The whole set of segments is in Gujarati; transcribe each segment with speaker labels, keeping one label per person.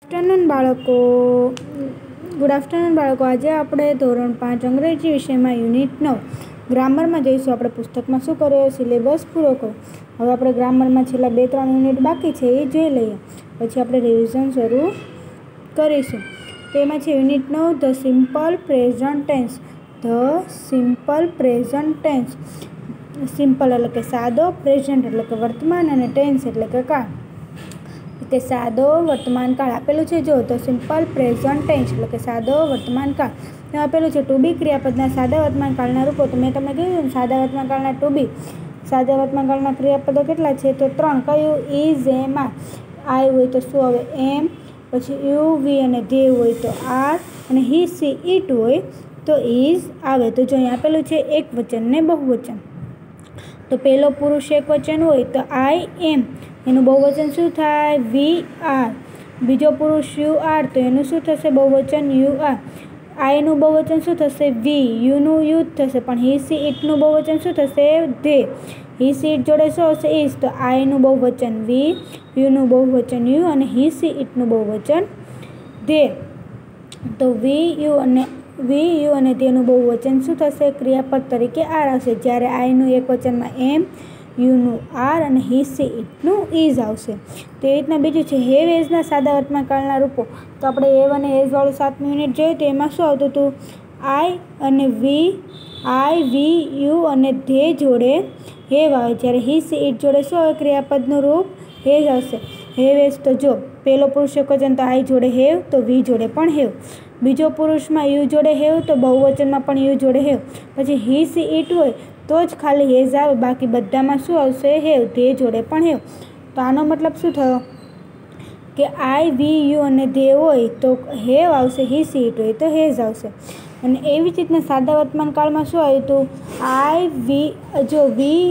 Speaker 1: आफ्टरनून बाळको गुड आफ्टरनून बाळको। आज આપણે ધોરણ 5 અંગ્રેજી વિષયમાં યુનિટ 9 ગ્રામરમાં જોઈશું। આપણે પુસ્તકમાં શું કર્યો, સિલેબસ પૂરો કર્યો। હવે આપણે ગ્રામરમાં છેલ્લા 2-3 યુનિટ બાકી છે એ જોઈ લઈએ, પછી આપણે રિવિઝન શરૂ કરીશું। તો એમાં છે unit 9 the simple present tense. The simple present tense, simple એટલે કે સાદો, પ્રેઝન્ટ એટલે કે વર્તમાન અને ટેન્સ એટલે કે કાળ, કે સાદો વર્તમાન કાળ આપેલું છે। જો તો સિમ્પલ પ્રેઝન્ટ ટેન્સ એટલે કે સાદો વર્તમાન કાળ આપેલું છે। ટુ બી ક્રિયાપદના સાદા વર્તમાન કાળના રૂપો, તો મેં તમને કીધું સાદા વર્તમાન કાળના ટુ બી સાદા વર્તમાન કાળના ક્રિયાપદો કેટલા છે, તો 3। કયું? Is, M, R. આઈ હોય તો શું આવે? એમ। પછી યુ, વી અને ધે હોય તો આર, અને હી, સી, ઇટ હોય તો ઇઝ આવે। તો જો અહીં આપેલું છે એક વચન ને બહુવચન, તો પહેલો પુરુષ એક વચન હોય તો આઈ એમ, એનું બહુવચન શું થાય? We are. બીજો પુરુષ યુ આર, તો એનું શું થશે? બહુવચન યુ આર। આઈનું બહુવચન શું થશે? વી। યુનું યુ જ થશે, પણ હી સી ઇટનું બહુવચન શું થશે? ધે। હી સી ઇટ જોડે શું આવશે? ઇઝ। તો આઈનું બહુવચન વી, યુનું બહુવચન યુ અને હી સી ઇટનું બહુવચન ધે। તો વી યુ અને તેનું બહુવચન શું થશે? ક્રિયાપદ તરીકે આર આવશે, જ્યારે આઈનું એક વચનમાં એમ, યુનું આર અને હી સી ઇટનું ઇઝ આવશે। તો એ રીતના બીજું છે હેવ એઝના સાદા વર્તમાન કાળના રૂપો। તો આપણે હેવ અને એઝવાળું 7મી યુનિટ જોયું, તો એમાં શું આવતું હતું? આઈ, વી, યુ અને ધે જોડે હેવ આવે, જ્યારે હી સી ઇટ જોડે શું આવે? ક્રિયાપદનું રૂપ હેઝ આવશે। હેવ એઝ, તો જો પહેલો પુરુષ એક વચન તો આઈ જોડે હેવ, તો વી જોડે પણ હેવ। બીજો પુરુષમાં યુ જોડે હેવ, તો બહુવચનમાં પણ યુ જોડે હેવ। પછી હી સી ઇટ હોય તો જ ખાલી હેઝ આવે, બાકી બધામાં શું આવશે? હેવ। ધે જોડે પણ હેવ। તો આનો મતલબ શું થયો કે આઈ, વી, યુ અને ધે હોય તો હેવ આવશે, હી સી ઇટ હોય તો હેઝ આવશે। અને એવી જ રીતના સાદા વર્તમાન કાળમાં શું આવ્યું હતું? વી,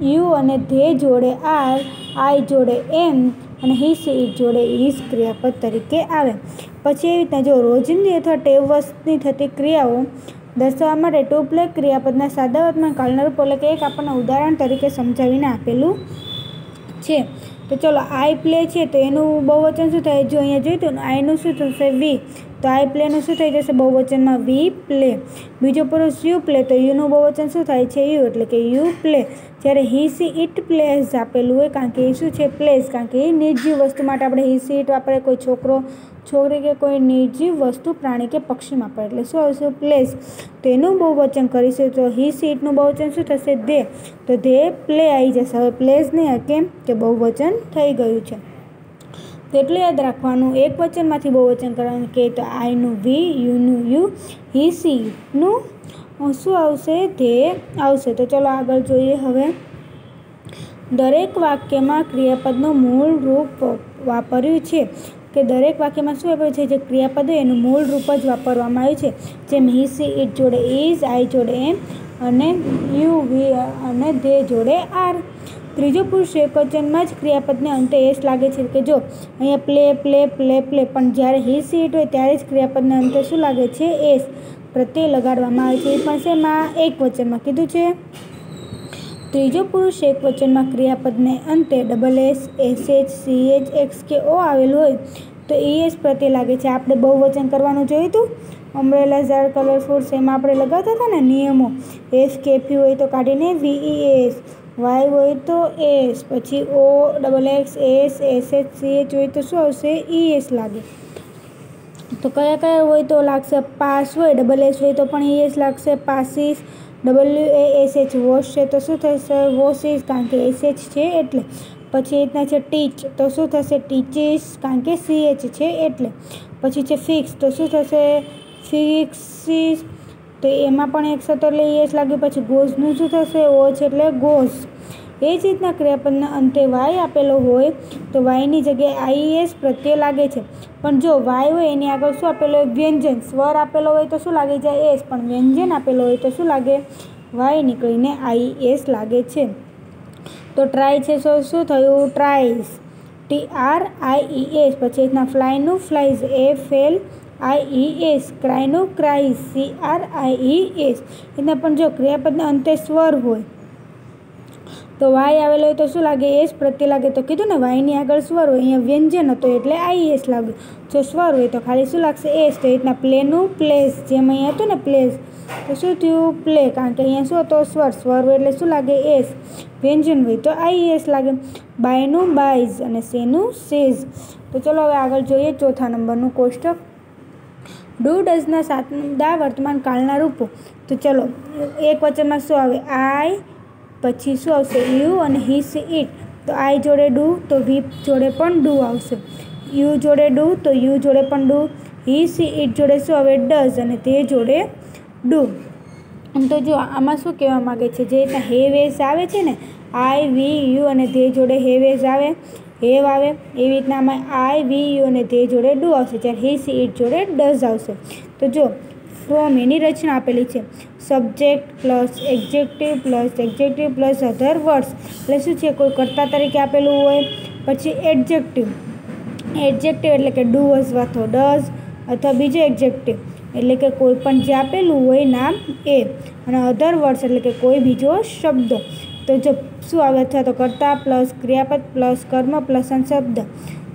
Speaker 1: યુ અને ધે જોડે આર, આઈ જોડે એમ અને હી સી ઇટ જોડે ઇઝ ક્રિયાપદ તરીકે આવે। પછી એવી રીતના જો રોજિંદી અથવા ટેવવશની થતી ક્રિયાઓ દર્શાવવા માટે ટુ પ્લે ક્રિયાપદના સાદા વર્તમાન કાળના રૂપો, એટલે કે એક આપણને ઉદાહરણ તરીકે સમજાવીને આપેલું છે। તો ચલો આઈ પ્લે છે, તો એનું બહુવચન શું થાય? જો અહીંયા જોયું તો આઈનું શું થશે? વી, તો આઈ પ્લેનું શું થઈ જશે? બહુવચનમાં વી પ્લે। બીજો પુરુષ યુ પ્લે, તો યુનું બહુવચન શું થાય છે? યુ, એટલે કે યુ પ્લે। જ્યારે હી સી ઇટ પ્લેઝ આપેલું હોય, કારણ કે એ શું છે? પ્લેઝ, કારણ કે એ નિર્જીવ વસ્તુ માટે આપણે હી સી ઇટ વાપરે, કોઈ છોકરો, છોકરી કે કોઈ નિર્જીવ વસ્તુ, પ્રાણી કે પક્ષી વાપરે, એટલે શું આવશે? પ્લેઝ। તો એનું બહુવચન કરીશું તો હી સી ઇટનું બહુવચન શું થશે? ધે। તો ધે પ્લે આવી જશે, હવે પ્લેઝ નહીં, કેમ કે બહુવચન થઈ ગયું છે। તો એટલું યાદ રાખવાનું, એક વચનમાંથી બહુવચન કરવાનું કે તો આઈનું વી, યુનું યુ, હી સી ઇટનું શું આવશે? ધે આવશે। તો ચલો આગળ જોઈએ। હવે દરેક વાક્યમાં ક્રિયાપદનું મૂળ રૂપ વાપર્યું છે, કે દરેક વાક્યમાં શું વાપર્યું છે? જે ક્રિયાપદ હોય એનું મૂળ રૂપ જ વાપરવામાં આવ્યું છે, જેમ હી સી ઇટ જોડે ઇઝ, આઈ જોડે એમ અને યુ, વી અને ધે જોડે આર। ત્રીજો પુરુષ એકવચનમાં જ ક્રિયાપદને અંતે એસ લાગે છે, કે જો અહીંયા પ્લે પ્લે પ્લે પ્લે, પણ જ્યારે હી સી ઇટ હોય ત્યારે જ ક્રિયાપદને અંતે શું લાગે છે? એસ પ્રત્યય લગાડવામાં આવે છે, એ પણ શેમાં? એક વચનમાં કીધું છે। ત્રીજો પુરુષ એક વચનમાં ક્રિયાપદને અંતે double S, S H, C H, x કે ઓ આવેલું હોય તો ઈએસ પ્રત્યય લાગે છે। આપણે બહુવચન કરવાનું જોયું હતું, અમ્બ્રેલા, ઝાડ, કલરફુલ્સ, એમાં આપણે લગાવતા હતા ને નિયમો, એફ કે એફ હોય તો કાઢીને વી એસ, વાય હોય તો એસ, પછી O, double X, S, S H, C H હોય તો શું આવશે? ઈ એસ લાગે। તો કયા કયા હોય તો લાગશે? પાસ હોય, ડબલ એસ હોય તો પણ ઈ એસ લાગશે, passes. W A S H, wash છે તો શું થશે? વોશિસ, કારણ કે એસ એચ છે એટલે। પછી એ રીતના છે ટીચ, તો શું થશે? ટીચીસ, કારણ કે સી એચ છે એટલે। પછી છે ફિક્સ, તો શું થશે? ફિક્સીસ, તો એમાં પણ એક સતર એટલે ઈ એસ લાગ્યું। પછી ગોઝનું શું થશે? ઓ છે એટલે ગોઝ। એ જ રીતના ક્રિયાપદના અંતે વાય આપેલો હોય તો વાયની જગ્યાએ આઈએસ પ્રત્યય લાગે છે, પણ જો વાય હોય એની આગળ શું આપેલો હોય? વ્યંજન। સ્વર આપેલો હોય તો શું લાગી જાય? એસ, પણ વ્યંજન આપેલો હોય તો શું લાગે? વાય નીકળીને આઈએસ લાગે છે। તો ટ્રાય છે, શું થયું? ટ્રાઇસ, TRIES। પછી રીતના ફ્લાયનું ફ્લાઇઝ, FLIES। ક્રાયનું cries, CRIES। એના પણ જો ક્રિયાપદના અંતે સ્વર હોય, तो वाय आवेलो होय तो शुं लागे एस प्रत्यय लागे तो कीधुं ने वायनी आगळ स्वर होय अहींया व्यंजन हतो एटले आईएस लाग्यो जो स्वर होय तो खाली शुं लागशे एस तो रीतना प्लेनुं प्लेस जेम अहींया हतुं ने प्लेस तो शुं थयुं प्ले कारण के अहींया शुं हतो स्वर स्वर होय एटले शुं लागे एस व्यंजन होय तो आईएस लागे बायनुं बायज अने सेनुं सेज। तो चलो हवे आगळ जोईए चौथा नंबरनुं कोष्टक डू डजना सादा वर्तमान कालना रूपो। तो चलो एक वचन में शुं आवे आई पछी शुं आवशे यू अने ही सी इट तो आई जोड़े डू तो वी जोड़े पण डू आवशे यू जोड़े डू तो यू जोड़े पण डू ही सी इट जोड़े शुं आवे डज अने ते जोड़े डू। तो जो आमां शुं कहेवा मांगे छे जे रीतना हेव एज आवे छे ने आई वी यू अने ते जोड़े हेव एज आवे हेव आवे एवी रीतना आमां आई वी यू अने ते जोड़े डू आवशे त्यारे ही सी इट जोड़े डज आवशे। तो जो फ्रॉम एनी रचना आपेली छे सब्जेक्ट प्लस एडजेक्टिव प्लस अधर वर्ड्स એટલે શું છે કોઈ કર્તા તરીકે આપેલું હોય પછી એડજેક્ટિવ એટલે કે ડુ અથવા તો ડઝ અથવા બીજો એડજેક્ટિવ એટલે કે કોઈ પણ જે આપેલું હોય નામ એ અને અધર વર્ડ્સ એટલે કે કોઈ બીજો શબ્દ તો જો શું આવે અથવા તો કર્તા પ્લસ ક્રિયાપદ પ્લસ કર્મ પ્લસ શબ્દ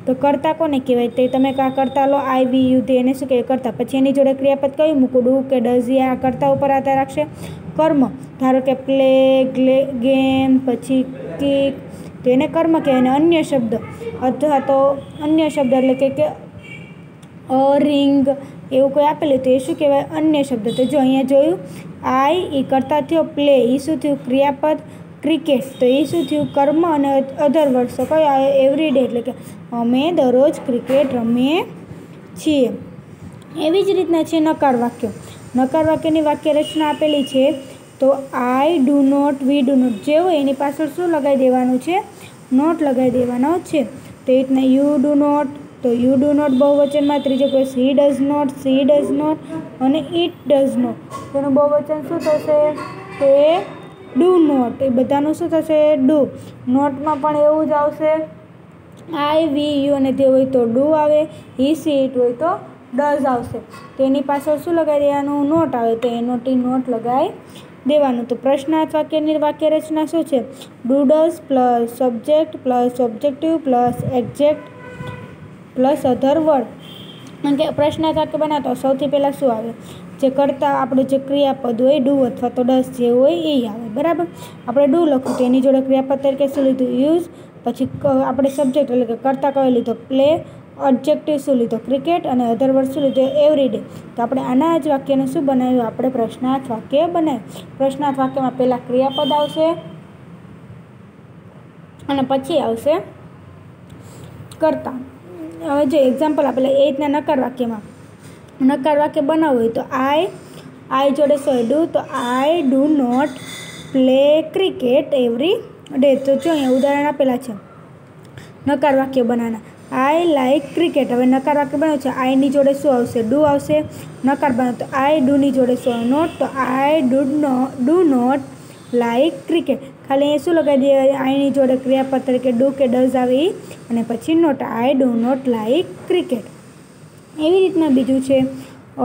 Speaker 1: तो कर्ता कोने कहेवाय ते तमे का कर्ता लो आई वी यू ते एने शुं कहेवाय कर्ता पछी एनी जोड़े क्रियापद कयुं मूको डू के डज या कर्ता उपर आधार राखशे। कर्म धारो के प्ले गेम पछी किक तो एने कर्म कहेवाय अने अन्य शब्द अथवा तो अन्य शब्द एटले के रिंग एवुं कोई आपेलुं तो ए शुं कहेवाय अन्य शब्द। तो जो अहींया जोयुं आई ई कर्ता थयो प्ले ई शुं थयुं क्रियापद क्रिकेट तो ये शू थयुं कर्म अने अधर वर्ड्स तो कयो आवे एवरीडे एटले के अमे दररोज क्रिकेट रमीए छीए। एवी ज रीतना छे नकार वाक्यनी वाक्य रचना आपेली छे तो I do not we do not जे होय एनी पाछळ शुं लगाई देवानुं छे नॉट लगाई देवानो छे। तो ए रीतना यू डू नॉट तो यू डू नॉट बहुवचन में त्रीजो प्लस ही डज नॉट अने इट डज नॉट तेनुं बहुवचन शुं थशे तो ए डू नॉट ए बधानुं शुं थशे डू नॉट में पण एवुं ज आवशे आई वी यू अने ते होय तो डू आवे ही सी इट होय तो डज आवशे तेनी पाछळ शुं लगाई देवानुं नॉट आवे तो एनो टी नॉट लगाई देवानुं। तो प्रश्नार्थ वाक्यनी वाक्य रचना शुं छे do does plus subject plus objective plus exact plus अधर वर्ड कारण के प्रश्नार्थ वाक्य बनावता सौथी पहेला शुं आवे जे करता आपणे जे क्रियापद होय डू अथवा तो डज जे होय ए आवे बराबर। आपणे डू लख्युं तो एनी जोड़े क्रियापद तरीके शुं लीधुं यूज पछी आपणे सब्जेक्ट एटले के करता कयो लीधो प्ले ऑब्जेक्टिव शुं लीधो क्रिकेट अने अधर वर्ड शुं लीधो एवरीडे। तो आपणे आना ज वाक्यने शुं बनाव्युं आपणे प्रश्नार्थ वाक्य बनाव्युं। प्रश्नार्थ वाक्यमां पहेला क्रियापद आवशे अने पछी आवशे करता। हवे जो एक्जाम्पल आपेला ए रीतना नकार वाक्य बनाववुं होय तो आई जोड़े शो डू तो I do not play cricket every day. तो जो अहींया उदाहरण आपेला छे नकार वाक्य बनाना आई लाइक क्रिकेट। हवे नकार वाक्य बनाव्युं छे आई नी जोड़े शुं आवशे डू आवशे नकार बनाव्यो तो आई डू नी जोड़े शुं नॉट तो I do not like cricket खाली अहीं शुं लगाई दीए आई नी जोड़े क्रियापद तरीके डू के डज आवे अने पछी not I do not like cricket. एवी रीतना बीजुं छे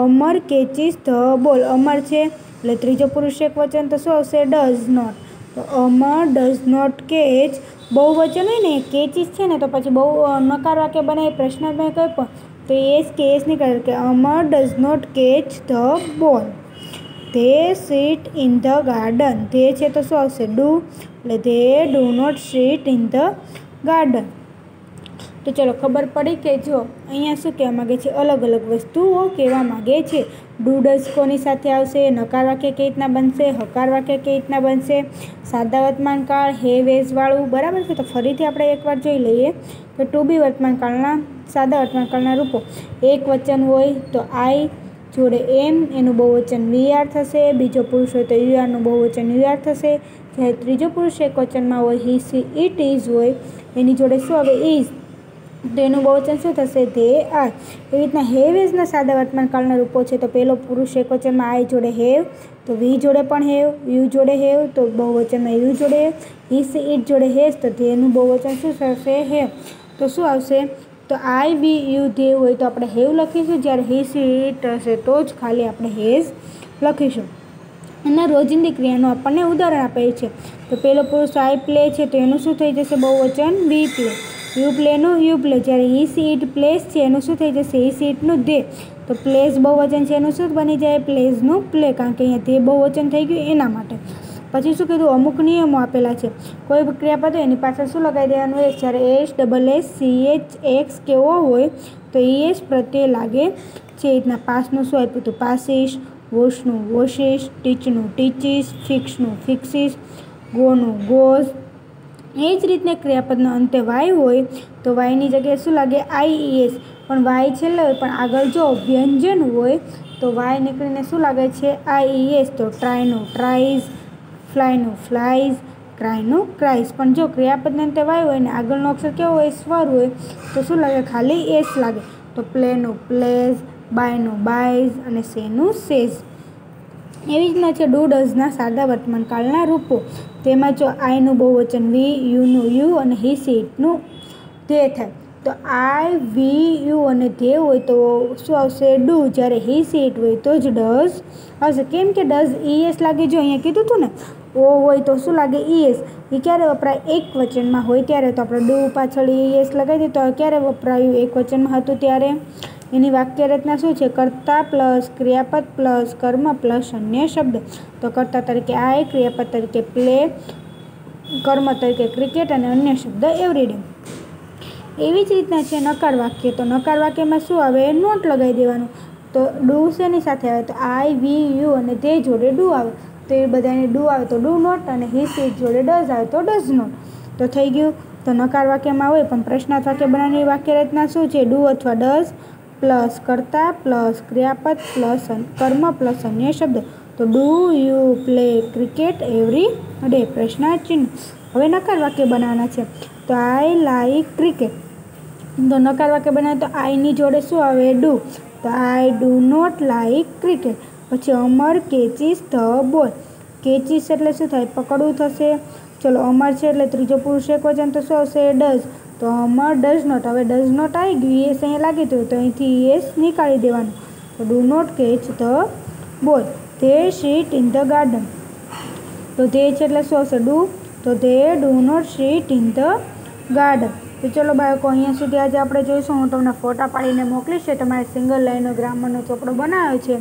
Speaker 1: अमर केचीज ध बॉल अमर छे एटले त्रीजो पुरुष एक वचन तो शुं आवशे डज नॉट तो अमर डज नॉट केच बहुवचन होय ने केचीज छे ने तो पछी बहु नकार वाक्य बनावी प्रश्न में कई पण तो एस केस निकळे के अमर डज नॉट केच ध बॉल। दे सीट इन ध गार्डन दे छे तो शुं आवशे डू एटले दे डू नॉट सीट इन ध गार्डन। तो चलो खबर पड़ी कि जो अहींया शुं कहेवा मांगे छे अलग अलग वस्तुओं कहेवा मांगे छे। डू डज कोनी साथे आवशे नकार वाक्य केवी रीतना बनशे हकार वाक्य केवी रीतना बनशे सादा वर्तमान काल हेव एज वाळुं बराबर छे। तो फरीथी आपणे एकवार जोई लईए कि टू बी वर्तमान कालना सादा वर्तमान कालना रूपो एक वचन होय तो आई जोड़े एम एनुं बहुवचन वी आर थशे बीजो पुरुष होय तो यू आर नुं बहुवचन यू आर थशे ज्यारे त्रीजो पुरुष एक वचन में होय ही सी इट इज होय एनी जोड़े शुं आवे इज तो एनुं बहुवचन शुं थशे दे आर। एवी रीतना हेव एजना सादा वर्तमान कालना रूपो छे तो पहेलो पुरुष एक वचन में आई जोड़े हेव तो वी जोड़े पण हेव यू जोड़े हेव तो बहुवचन में यू जोड़े ही सी इट जोड़े हेज तो तेनुं बहुवचन शुं थशे हेव। तो शुं आवशे तो आई वी यू दे होय तो आपणे हेव लखीशुं ज्यारे ही सी इट हशे तो ज खाली आपणे हेज लखीशुं। અને રોજિંદી ક્રિયાનું આપણને ઉદાહરણ આપેલ છે. તો પહેલો પુરુષ આઈ પ્લે છે તો એનું શું થઈ જશે બહુવચન we play. You play you play. જ્યારે હી સી ઇટ પ્લેસ છે એનું શું થઈ જશે હી સી ઇટનું ધે. તો પ્લેસ બહુવચન છે એનું શું બની જાય પ્લેઝનું પ્લે, કારણ કે અહીંયા તે બહુવચન થઈ ગયું એના માટે. પછી શું કીધું અમુક નિયમો આપેલા છે. કોઈ ક્રિયાપદ હોય એની પાછળ શું લગાવી દેવાનું એસ. જ્યારે S double S C H x કેવો હોય તો એસ પ્રત્યે લાગે છે. એ રીતના પાસનું શું આપ્યું હતું પાસીસ, વોશનું વોશિસ, ટીચનું ટીચીસ, ફિક્સનું ફિક્સીસ, ગોનું ગોઝ. એ જ રીતના ક્રિયાપદના અંતે વાય હોય તો વાયની જગ્યાએ શું લાગે આઈઈએસ. પણ વાય છેલ્લે હોય પણ આગળ જો વ્યંજન હોય તો વાય નીકળીને શું લાગે છે આઈઈએસ. તો ટ્રાયનું ટ્રાઇઝ, ફ્લાયનું ફ્લાઇઝ, ક્રાયનું ક્રાઇઝ. પણ જો ક્રિયાપદના અંતે વાય હોય ને આગળનો અક્ષર કેવો હોય સ્વર હોય તો શું લાગે ખાલી એસ લાગે. તો પ્લેનું પ્લેઝ, બાયનું બાયઝ અને સેનું સેઝ. એવી રીતના છે ડુ ડઝના સાદા વર્તમાનકાળના રૂપો. તેમાં જો આઈનું બહુવચન વી, યુનું યુ અને હી સી ઇટનું ધે થાય. તો આઈ વી યુ અને ધે હોય તો શું આવશે ડુ. જ્યારે હી સી ઇટ હોય તો જ ડઝ આવશે. કેમ કે ડઝ ઈએસ લાગે. જો અહીંયા કીધું હતું ને ઓ હોય તો શું લાગે ઈએસ. એ ક્યારે વપરાય એક વચનમાં હોય ત્યારે. તો આપણે ડુ પાછળ ઈએસ લગાવી દઈએ તો ક્યારે વપરાયું એક વચનમાં હતું ત્યારે. એની વાક્ય રચના શું છે કર્તા પ્લસ ક્રિયાપદ પ્લસ કર્મ પ્લસ અન્ય શબ્દ. તો કર્તા તરીકે આઈ, ક્રિયાપદ તરીકે પ્લે, કર્મ તરીકે ક્રિકેટ અને અન્ય શબ્દ એવરીડે. એવી જ રીતના છે નકાર વાક્ય. તો નકાર વાક્યમાં શું આવે નોટ લગાવી દેવાનું. તો ડુ શેની સાથે આવે તો આઈ વી યુ અને તે જોડે ડુ આવે. તો એ બધાને ડુ આવે તો ડુ નોટ અને હી સી જોડે ડઝ આવે તો ડઝ નોટ. તો થઈ ગયું. તો નકાર વાક્યમાં હોય પણ પ્રશ્નાર્થ વાક્ય બનાવવાની વાક્ય રચના શું છે ડુ અથવા ડઝ પ્લસ કર્તા પ્લસ ક્રિયાપદ પ્લસ કર્મ પ્લસ અન્ય શબ્દ. તો do you play cricket every day પ્રશ્નાર્થ ચિહ્ન. હવે નકાર વાક્ય બનાવવાના છે. તો આઈ લાઈક ક્રિકેટ. તો નકાર વાક્ય બનાવે તો આઈની જોડે શું આવે ડુ. તો I do not like cricket. પછી અમર કેચીસ ધ બોલ. કેચીસ એટલે શું થાય પકડવું થશે. ચલો અમર છે એટલે ત્રીજો પુરુષ એક વચન તો શું આવશે ડઝ. તો અમર ડઝ નોટ. હવે ડઝ નોટ આવી ગયું એસ અહીંયા લાગી હતું તો અહીંથી એસ નીકાળી દેવાનું. તો do not catch the ball. They sit in the garden. તો ધે છે એટલે શું આવશે ડુ. તો they do not sit in the garden. તો ચલો બાળકો અહીંયા સુધી આજે આપણે જોઈશું. હું તમને ફોટા પાડીને મોકલીશ. તમારે સિંગલ લાઈનનો ગ્રામરનો ચોપડો બનાવ્યો છે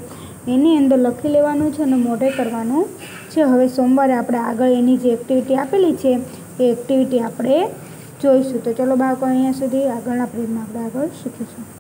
Speaker 1: એની અંદર લખી લેવાનું છે અને મોઢે કરવાનું છે. હવે સોમવારે આપણે આગળ એની જે એક્ટિવિટી આપેલી છે એ એક્ટિવિટી આપણે જોઈશું. તો ચલો બાળકો અહીંયા સુધી આગળના પેજમાં આપણે આગળ શીખીશું.